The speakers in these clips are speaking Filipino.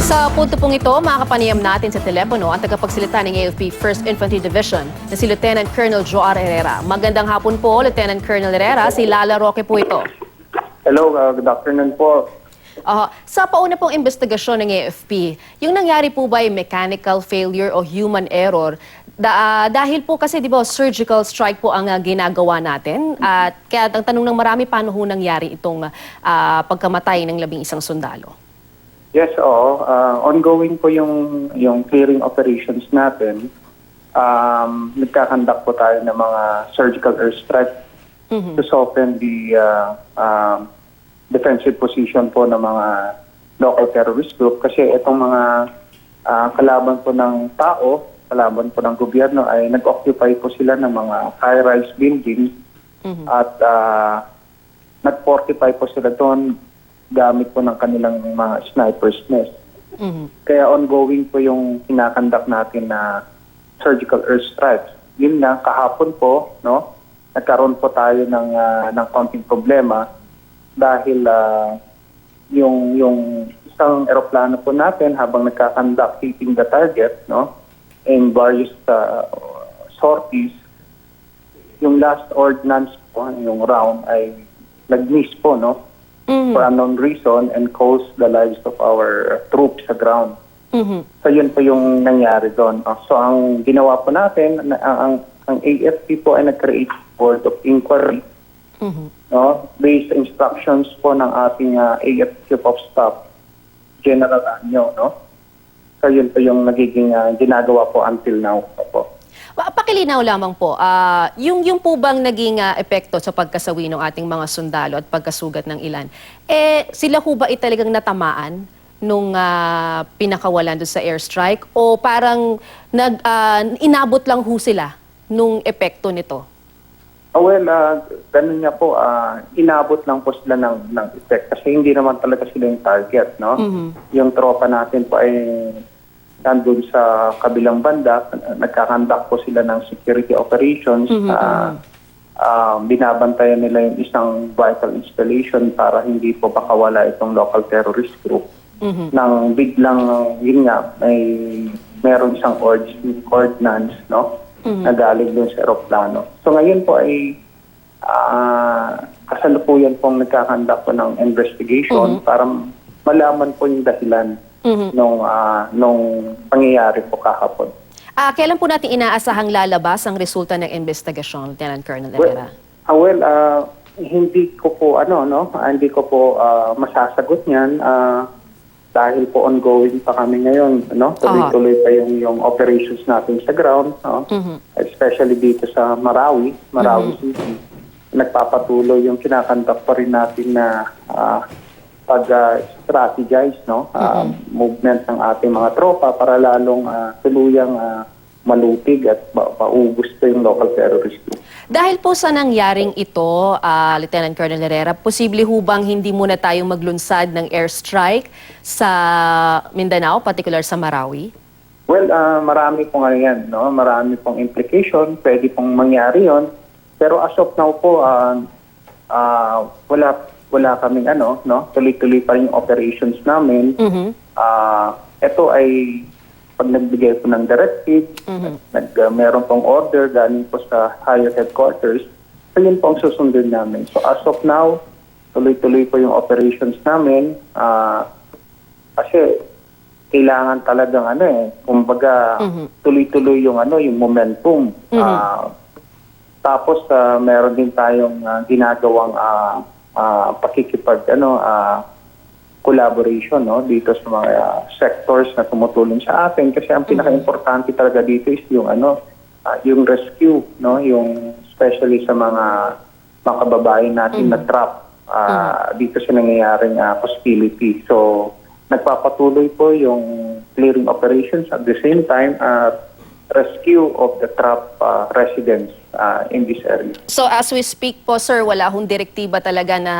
Sa punto pong ito, makakapanayam natin sa telepono ang tagapagsalita ng AFP 1st Infantry Division na si Lieutenant Colonel Joar Herrera. Magandang hapon po, Lieutenant Colonel Herrera. Si Lala Roque po ito. Hello, good afternoon po. Sa pauna pong investigasyon ng AFP, yung nangyari po ba ay mechanical failure o human error? Dahil po kasi, di ba, surgical strike po ang ginagawa natin. At kaya ang tanong ng marami, paano ho nangyari itong pagkamatay ng 11 sundalo? Yes, oo. Ongoing po yung clearing operations natin. Nagkakandak po tayo ng mga surgical airstrike to soften the defensive position po ng mga local terrorist group. Kasi itong mga kalaban po ng tao, kalaban po ng gobyerno ay nag-occupy po sila ng mga high-rise buildings at nag-fortify po sila doon gamit po ng kanilang mga sniper's nest. Kaya ongoing po yung kinakandak natin na surgical airstrikes. Yun nga, kahapon po, no, nagkaroon po tayo ng konting problema dahil yung isang eroplano po natin habang nagkakandak hitting the target, no, in various sorties, yung last ordnance po, yung round ay nag-miss po, no, for unknown reason and cost the lives of our troops sa ground. So yun po yung nangyari doon. So ang ginawa po natin, ang AFP po ay nag-create board of inquiry, no, based instructions po ng ating AFP Chief of Staff, General Anyo, no. So yun po yung nagiging ginagawa po until now po. Pakilinaw lamang po, yung po bang naging epekto sa pagkasawi ng ating mga sundalo at pagkasugat ng ilan, sila ho ba talagang natamaan nung pinakawalan doon sa airstrike o parang inabot lang ho sila nung epekto nito? Ganun nga po, inabot lang po sila ng effect kasi hindi naman talaga sila yung target, no? Yung tropa natin po ay nandun sa kabilang banda, nagkakandak po sila ng security operations. Binabantayan nila yung isang vital installation para hindi po makawala itong local terrorist group. Nang biglang, yun nga, meron isang ordnance, no, na galing dun sa aeroplano. So ngayon po ay kasalukuyan pong nagkakandak po ng investigation para malaman po yung dahilan nung pangyayari po kahapon. Kailan po natin inaasahang lalabas ang resulta ng investigasyon, Lieutenant Colonel Herrera? Hindi ko po hindi ko po masasagot niyan dahil po ongoing pa kami ngayon, no? Tuloy-tuloy pa yung operations natin sa ground, no? Especially dito sa Marawi City. Nagpapatuloy yung kinakandak pa rin natin na pag-strategize, no, movement ng ating mga tropa para lalong tuluyang malutig at maubos pa yung local terrorist group. Dahil po sa nangyaring ito, Lieutenant Colonel Herrera, posible hubang hindi muna tayong maglunsad ng airstrike sa Mindanao, particular sa Marawi? Marami pong yan, no? Marami pong implication, pwede pong mangyari yon. Pero as of now po, wala kaming no, tuloy-tuloy pa rin yung operations namin. Ito ay pag nagbigay po ng directive, meron pong order galing po sa higher headquarters, so yun po ang susundin namin. So as of now, tuloy-tuloy po yung operations namin kasi kailangan talagang kumbaga tuloy-tuloy yung yung momentum. Tapos meron din tayong ginagawang collaboration, no, dito sa mga sectors na tumutulong sa atin kasi ang pinaka-importante talaga dito is yung yung rescue, no, yung especially sa mga kababayan natin na trap dito sa nangyayaring hostility. So nagpapatuloy po yung clearing operations at the same time rescue of the trap residents in this area. So as we speak po, sir, wala hong direktiba talaga na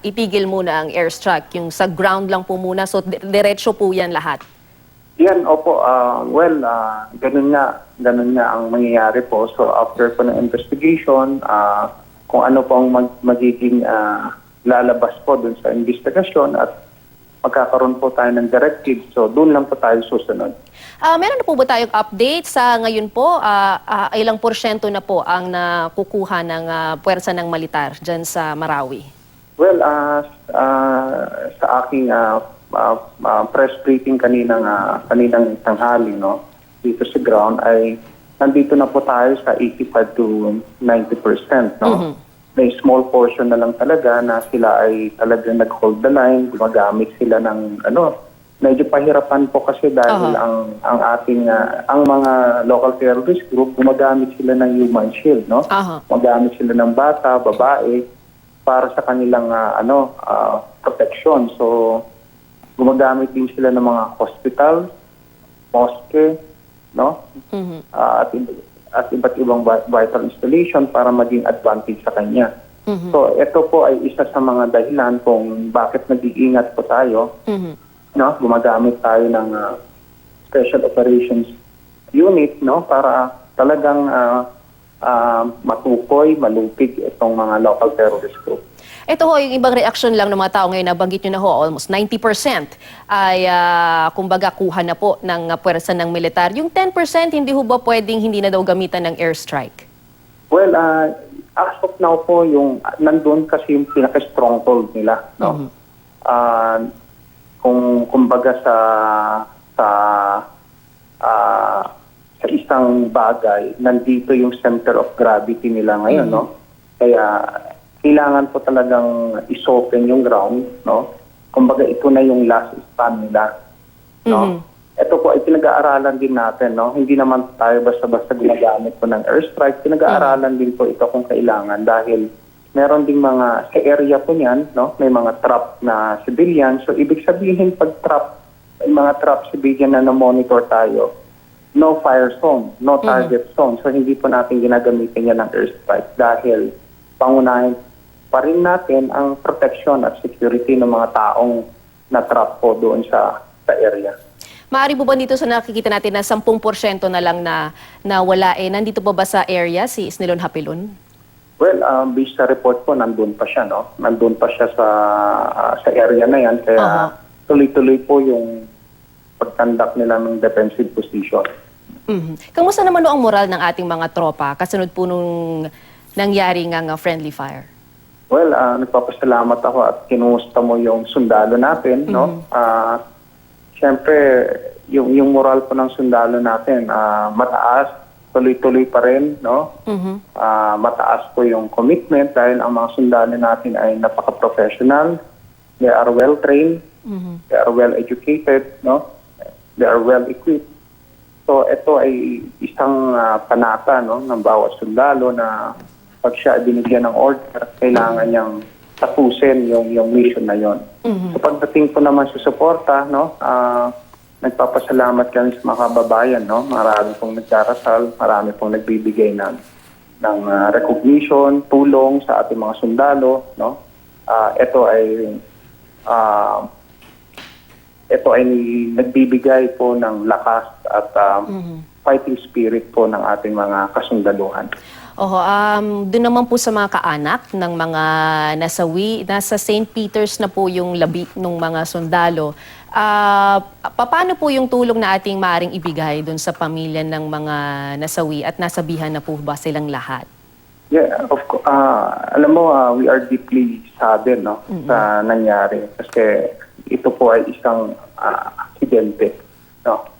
itigil muna ang airstrike, yung sa ground lang po muna, so diretso po yan lahat? Yan, opo. Ganun nga ang mangyayari po. So after po ng investigation, kung ano po ang magiging lalabas po dun sa investigasyon at magkakaroon po tayo ng directive. So doon lang po tayo susunod. Meron na po ba tayong update sa ngayon po? Ilang porsyento na po ang nakukuha ng puwersa ng militar dyan sa Marawi? Well, sa aking press briefing kaninang tanghali, no, dito sa ground ay nandito na po tayo sa 85 to 90%, no. May small portion na lang talaga na sila ay talagang nag-hold the line, gumagamit sila ng medyo pahirapan po kasi dahil ang ating ang mga local terrorist group gumagamit sila ng human shield, no. Gumagamit sila ng bata, babae para sa kanilang protection. So gumagamit din sila ng mga hospital, mosque, no? At iba't ibang vital installation para maging advantage sa kanya. So ito po ay isa sa mga dahilan kung bakit nag-iingat po tayo. No? Gumagamit tayo ng Special Operations Unit, no, para talagang matukoy, malupig itong mga local terrorist group. Ito ho, yung ibang reaksyon lang ng mga tao ngayon, nabanggit nyo na ho, almost 90% ay kumbaga kuha na po ng puwersa ng militar. Yung 10% hindi ho ba pwedeng hindi na daw gamitan ng airstrike? Well, as of now po, yung nandun kasi yung pinaka-stronghold nila, no? Kung kumbaga sa isang bagay, nandito yung center of gravity nila ngayon, no? Kaya kailangan po talagang isopen yung ground, no? Kumbaga ito na yung last stand nila, no? Ito po ay pinag-aaralan din natin, no? Hindi naman tayo basta-basta ginagamit po ng airstrike. Pinag-aaralan din po ito kung kailangan dahil meron ding mga sa area po niyan, no? May mga trap na civilian. So ibig sabihin pag trap, may mga trap civilian na na-monitor tayo, no fire zone, no target zone. So hindi po natin ginagamitin yan ng airstrike dahil pangunahin pa rin natin ang protection at security ng mga taong na-trap po doon sa area. Maaari po ba dito sa nakikita natin na 10% na lang na wala nandito pa ba sa area si Isnilon Hapilon? Well, based sa report po, nandun pa siya, no? Nandun pa siya sa area na yan. Kaya tuloy-tuloy po yung pagkandak nila ng defensive position. Kamusta naman ang moral ng ating mga tropa kasunod po nung nangyari nga friendly fire? Well, nagpapasalamat ako at kinumusta mo yung sundalo natin, no? Siyempre, yung moral po ng sundalo natin, mataas, tuloy-tuloy pa rin, no? Mataas po yung commitment dahil ang mga sundalo natin ay napaka-professional. They are well-trained, they are well-educated, no? They are well-equipped. So, ito ay isang panata, no, ng bawat sundalo na pag siya binigyan ng order, kailangan niyang tapusin yung mission na yon. So pagdating po naman sa suporta, no, nagpapasalamat kami sa mga kababayan, no. Marami pong nagdarasal, marami pong nagbibigay ng recognition, tulong sa ating mga sundalo, no. Ito ay nagbibigay po ng lakas at fighting spirit po ng ating mga kasundaluhan. Doon naman po sa mga kaanak ng mga nasawi, nasa St. Peter's na po yung labi ng mga sundalo. Paano po yung tulong na ating maaring ibigay doon sa pamilya ng mga nasawi at nasabihan na po ba silang lahat? Yeah, of course. Alam mo, we are deeply saddened, no, sa nangyari kasi ito po ay isang aksidente, no.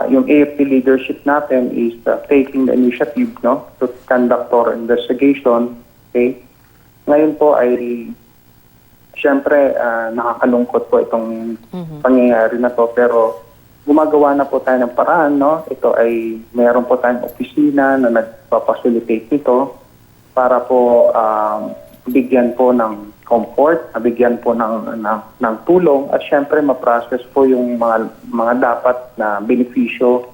Yung AFP leadership natin is taking the initiative, no, to conduct our investigation. Okay? Ngayon po ay siyempre nakakalungkot po itong pangyayari na to, pero gumagawa na po tayo ng paraan, no. Ito ay mayroon po tayong opisina na nagpapacilitate nito para po bigyan po ng comfort, bigyan po ng tulong at syempre ma-process po yung mga dapat na benepisyo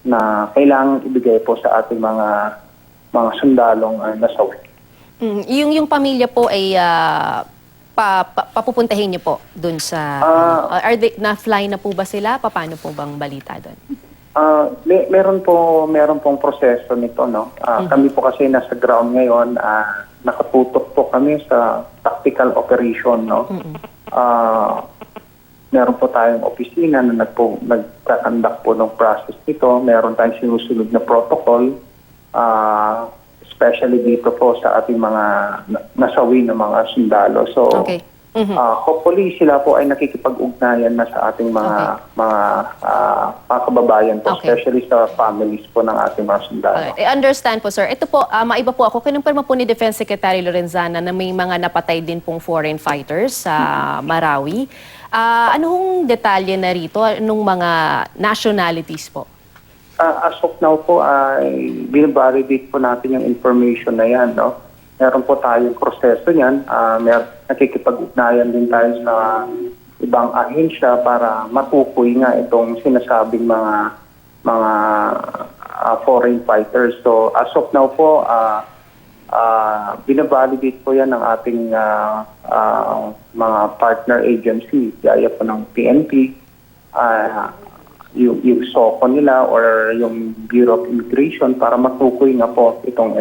na kailangang ibigay po sa ating mga sundalong nasawi. Yung pamilya po ay papupuntahin niyo po doon sa na-fly na po ba sila? Paano po bang balita doon? Meron pong proseso nito, no. Kami po kasi nasa ground ngayon, nakatutok po kami sa tactical operation, no. meron po tayong opisina na nagkakandak po ng process nito. Meron tayong sinusunod na protocol, especially dito po sa ating mga nasawi na mga sundalo. So, Okay. hopefully sila po ay nakikipag-ugnayan na sa ating mga kababayan po, Okay. especially sa families po ng ating mga sundalo. Alright. I understand po, sir. Ito po, maiba po ako. Kinumpirma po ni Defense Secretary Lorenzana na may mga napatay din pong foreign fighters sa Marawi. Ano hong detalye na rito? Anong mga nationalities po? As of now po, ay binavalidate po natin yung information na yan, no? Meron po tayong proseso niyan. Nakikipag-ugnayan din tayo sa ibang ahensya para matukoy nga itong sinasabing mga foreign fighters. So as of now po, binavalidate po yan ng ating mga partner agency, gaya po ng PNP, yung SOCO nila or yung Bureau of Immigration para matukoy nga po itong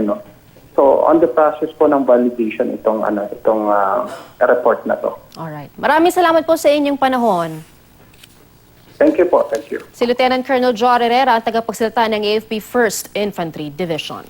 So on the process po ng validation itong report na to. Alright. Maraming salamat po sa inyong panahon. Thank you po. Thank you. Si Lieutenant Colonel Joe Herrera, ang tagapagsalita ng AFP 1st Infantry Division.